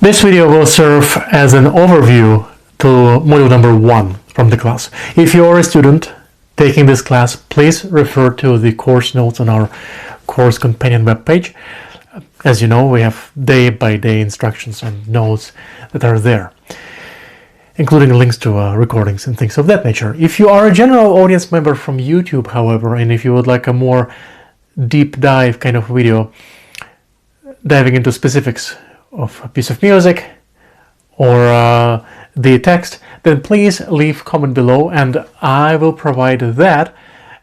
This video will serve as an overview to module number 1 from the class. If you are a student taking this class, please refer to the course notes on our course companion webpage. As you know, we have day-by-day instructions and notes that are there, including links to recordings and things of that nature. If you are a general audience member from YouTube, however, and if you would like a more deep dive kind of video diving into specifics of a piece of music or the text, then please leave comment below and I will provide that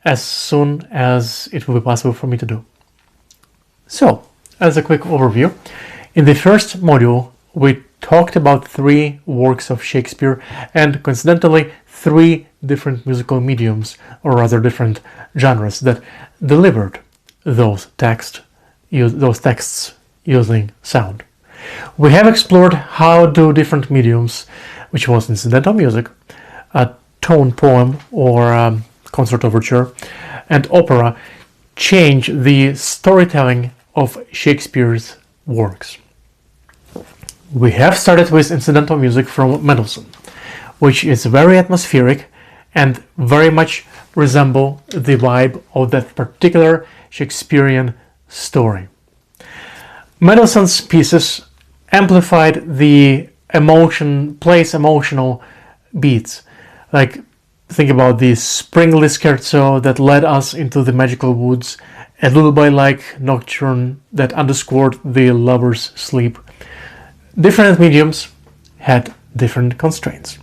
as soon as it will be possible for me to do. So, as a quick overview, in the first module we talked about 3 works of Shakespeare and coincidentally 3 different musical mediums, or rather different genres, that delivered those texts using sound. We have explored how do different mediums, which was incidental music, a tone poem or concert overture, and opera, change the storytelling of Shakespeare's works. We have started with incidental music from Mendelssohn, which is very atmospheric and very much resemble the vibe of that particular Shakespearean story. Mendelssohn's pieces amplified the emotional beats. Like, think about the Springly Scherzo that led us into the magical woods, a lullaby-like nocturne that underscored the lover's sleep. Different mediums had different constraints.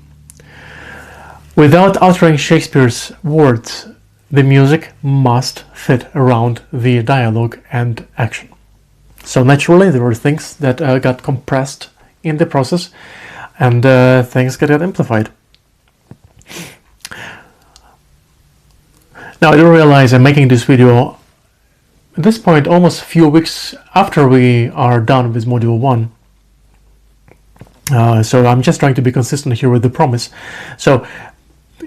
Without altering Shakespeare's words, the music must fit around the dialogue and action. So naturally there were things that got compressed in the process and things got amplified. Now I do realize I'm making this video at this point almost a few weeks after we are done with module 1. So I'm just trying to be consistent here with the promise. So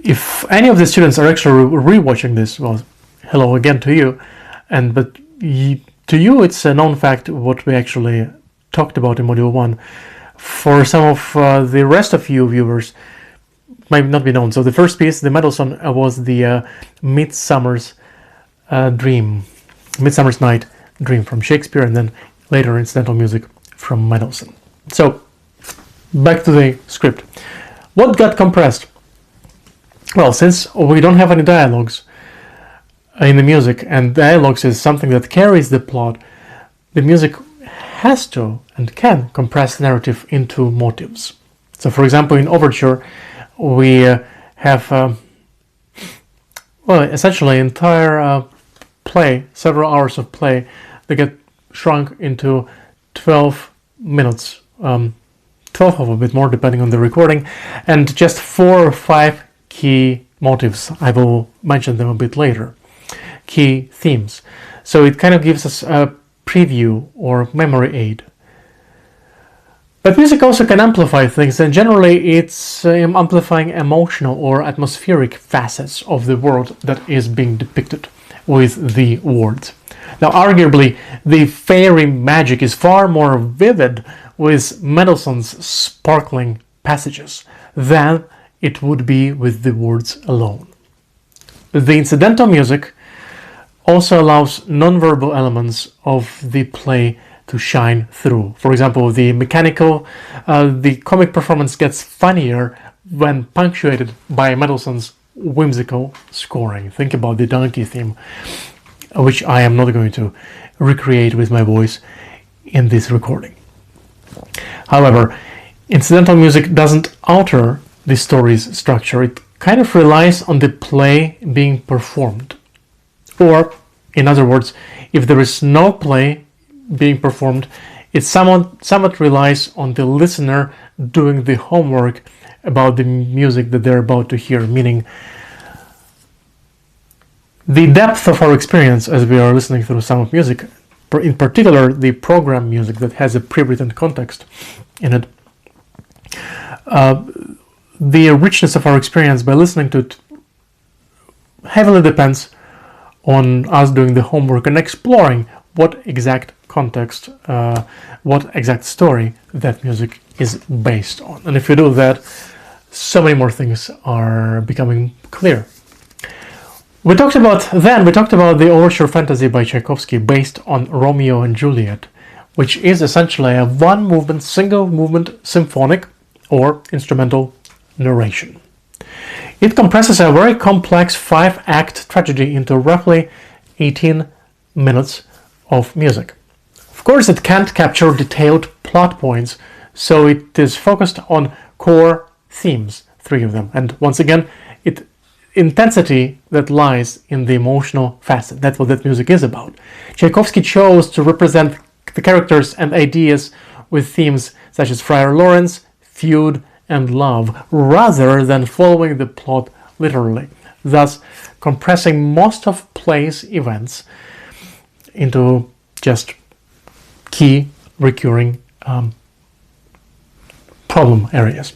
if any of the students are actually rewatching this, well, hello again to you. But to you it's a known fact what we actually talked about in module 1. For some of the rest of you viewers, might not be known. So the first piece, the Mendelssohn, was the Midsummer's Night Dream from Shakespeare, and then later incidental music from Mendelssohn. So back to the script. What got compressed? Well, since we don't have any dialogues in the music, and dialogues is something that carries the plot, the music has to and can compress narrative into motives. So for example, in overture we have essentially entire play, several hours of play that get shrunk into 12 minutes, 12 of a bit more depending on the recording, and just 4 or 5 key motives. I will mention them a bit later. Key themes. So it kind of gives us a preview or memory aid. But music also can amplify things, and generally it's amplifying emotional or atmospheric facets of the world that is being depicted with the words. Now arguably the fairy magic is far more vivid with Mendelssohn's sparkling passages than it would be with the words alone. The incidental music also allows non-verbal elements of the play to shine through. For example, the comic performance gets funnier when punctuated by Mendelssohn's whimsical scoring. Think about the donkey theme, which I am not going to recreate with my voice in this recording. However, incidental music doesn't alter the story's structure. It kind of relies on the play being performed. Or, in other words, if there is no play being performed, it somewhat relies on the listener doing the homework about the music that they're about to hear, meaning the depth of our experience as we are listening through some of music, in particular the program music that has a pre-written context in it, the richness of our experience by listening to it heavily depends on us doing the homework and exploring what exact context what exact story that music is based on. And if you do that, so many more things are becoming clear. We talked about the overture fantasy by Tchaikovsky based on Romeo and Juliet, which is essentially a one-movement, single-movement symphonic or instrumental narration. It compresses a very complex 5-act tragedy into roughly 18 minutes of music. Of course, it can't capture detailed plot points, so it is focused on core themes, 3 of them, and once again, intensity that lies in the emotional facet. That's what that music is about. Tchaikovsky chose to represent the characters and ideas with themes such as Friar Lawrence, feud, and love, rather than following the plot literally, thus compressing most of play's events into just key recurring problem areas.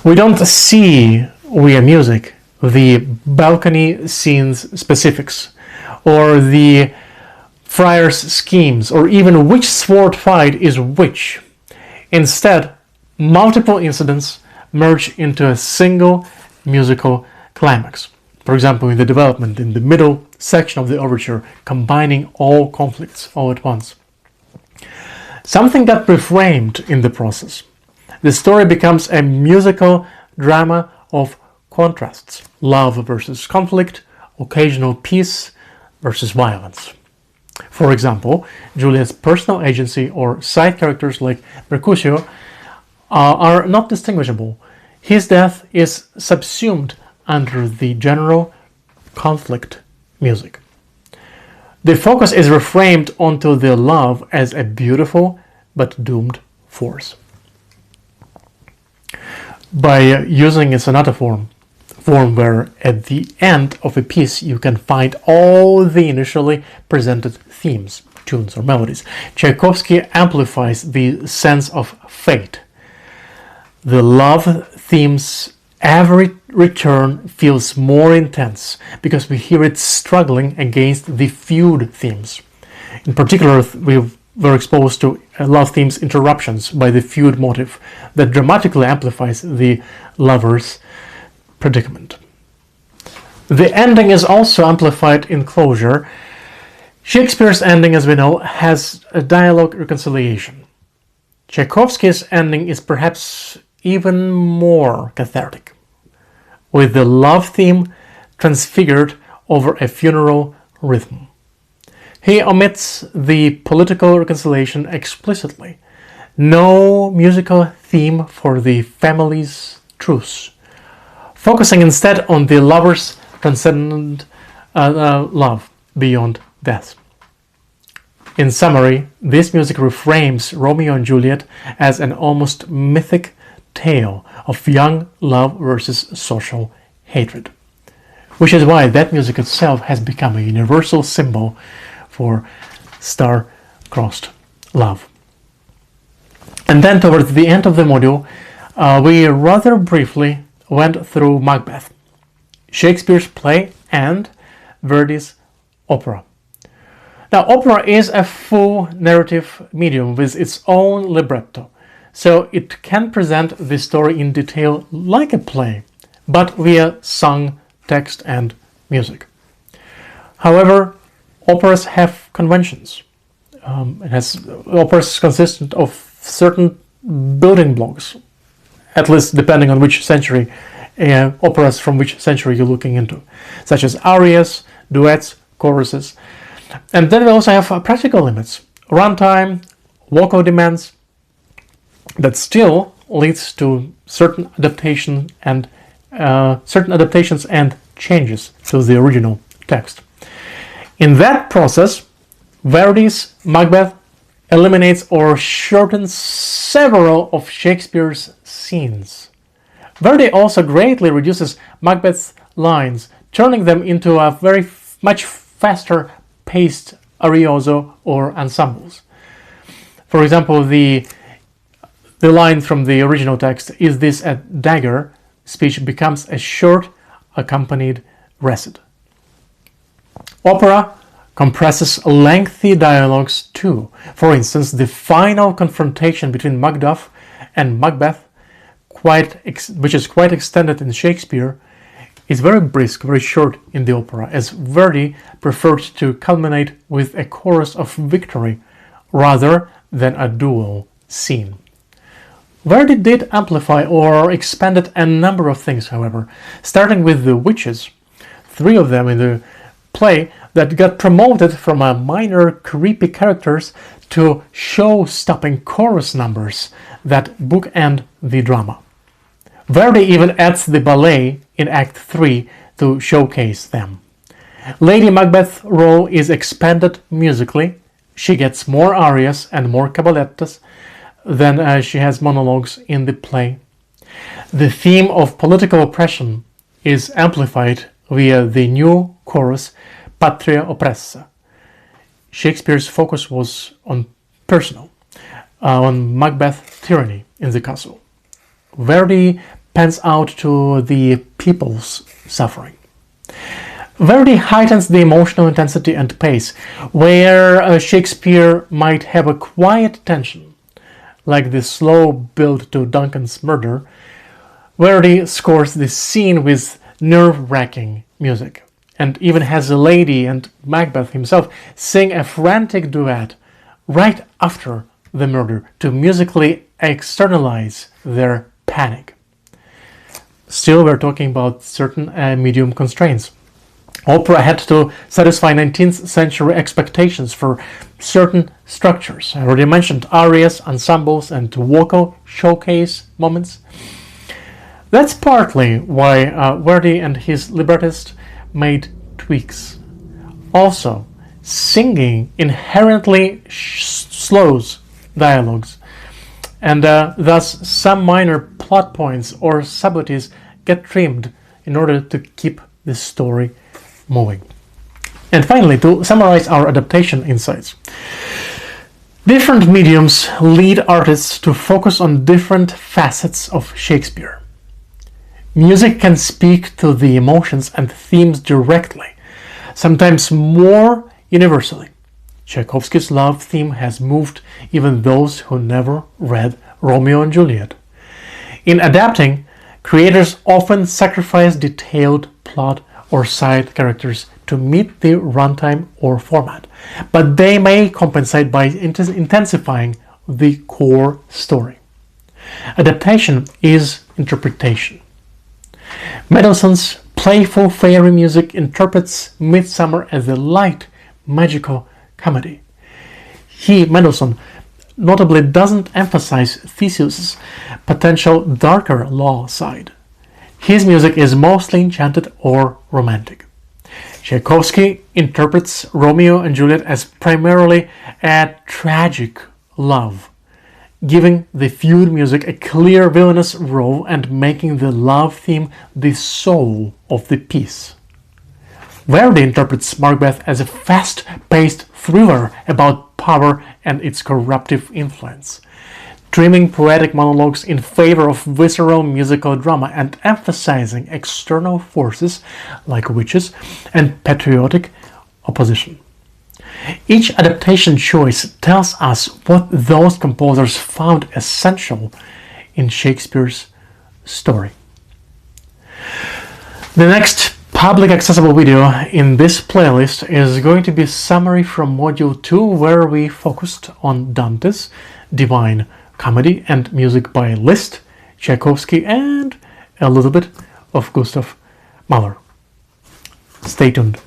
We don't see via music the balcony scenes specifics, or the friar's schemes, or even which sword fight is which. Instead, multiple incidents merge into a single musical climax. For example, in the development, in the middle section of the overture, combining all conflicts all at once. Something got reframed in the process. The story becomes a musical drama of contrasts: love versus conflict, occasional peace versus violence. For example, Juliet's personal agency or side characters like Mercutio are not distinguishable. His death is subsumed under the general conflict music. The focus is reframed onto the love as a beautiful but doomed force. By using a sonata form where at the end of a piece you can find all the initially presented themes, tunes or melodies, Tchaikovsky amplifies the sense of fate. The love theme's every return feels more intense because we hear it struggling against the feud themes. In particular, we were exposed to love theme's interruptions by the feud motive that dramatically amplifies the lover's predicament. The ending is also amplified in closure. Shakespeare's ending, as we know, has a dialogue reconciliation. Tchaikovsky's ending is perhaps even more cathartic, with the love theme transfigured over a funeral rhythm. He omits the political reconciliation explicitly. No musical theme for the family's truce, focusing instead on the lover's transcendent love beyond death. In summary, this music reframes Romeo and Juliet as an almost mythic tale of young love versus social hatred, which is why that music itself has become a universal symbol for star-crossed love. And then towards the end of the module, we rather briefly went through Macbeth, Shakespeare's play and Verdi's opera. Now, opera is a full narrative medium with its own libretto, so it can present the story in detail like a play, but via sung text and music. However, operas have conventions. Operas consist of certain building blocks, at least depending on which century, operas from which century you're looking into, such as arias, duets, choruses. And then we also have practical limits, runtime, vocal demands, that still leads to certain adaptations and changes to the original text. In that process, Verdi's Macbeth eliminates or shortens several of Shakespeare's scenes. Verdi also greatly reduces Macbeth's lines, turning them into a very much faster paced arioso or ensembles. For example, the line from the original text, "Is this a dagger?" speech becomes a short accompanied recit. Opera compresses lengthy dialogues too. For instance, the final confrontation between Macduff and Macbeth, which is quite extended in Shakespeare, is very brisk, very short in the opera, as Verdi preferred to culminate with a chorus of victory rather than a duel scene. Verdi did amplify or expanded a number of things, however, starting with the witches, 3 of them in the play that got promoted from a minor creepy characters to show-stopping chorus numbers that bookend the drama. Verdi even adds the ballet in Act 3 to showcase them. Lady Macbeth's role is expanded musically. She gets more arias and more caballettas than she has monologues in the play. The theme of political oppression is amplified via the new chorus Patria oppressa. Shakespeare's focus was on Macbeth's tyranny in the castle. Verdi pans out to the people's suffering. Verdi heightens the emotional intensity and pace, where Shakespeare might have a quiet tension, like the slow build to Duncan's murder. Verdi scores the scene with nerve-wracking music, and even has a lady and Macbeth himself sing a frantic duet right after the murder to musically externalize their panic. Still, we're talking about certain medium constraints. Opera had to satisfy 19th century expectations for certain structures. I already mentioned arias, ensembles, and vocal showcase moments. That's partly why Verdi and his librettist made tweaks. Also, singing inherently slows dialogues, and thus some minor plot points or subtleties get trimmed in order to keep the story moving. And finally, to summarize our adaptation insights, different mediums lead artists to focus on different facets of Shakespeare. Music can speak to the emotions and themes directly, sometimes more universally. Tchaikovsky's love theme has moved even those who never read Romeo and Juliet. In adapting, creators often sacrifice detailed plot or side characters to meet the runtime or format, but they may compensate by intensifying the core story. Adaptation is interpretation. Mendelssohn's playful fairy music interprets Midsummer as a light, magical comedy. Mendelssohn, notably doesn't emphasize Theseus's potential darker law side. His music is mostly enchanted or romantic. Tchaikovsky interprets Romeo and Juliet as primarily a tragic love, giving the feud music a clear villainous role and making the love theme the soul of the piece. Verdi interprets Macbeth as a fast-paced thriller about power and its corruptive influence, trimming poetic monologues in favor of visceral musical drama and emphasizing external forces like witches and patriotic opposition. Each adaptation choice tells us what those composers found essential in Shakespeare's story. The next public accessible video in this playlist is going to be a summary from Module 2, where we focused on Dante's Divine Comedy and music by Liszt, Tchaikovsky, and a little bit of Gustav Mahler. Stay tuned.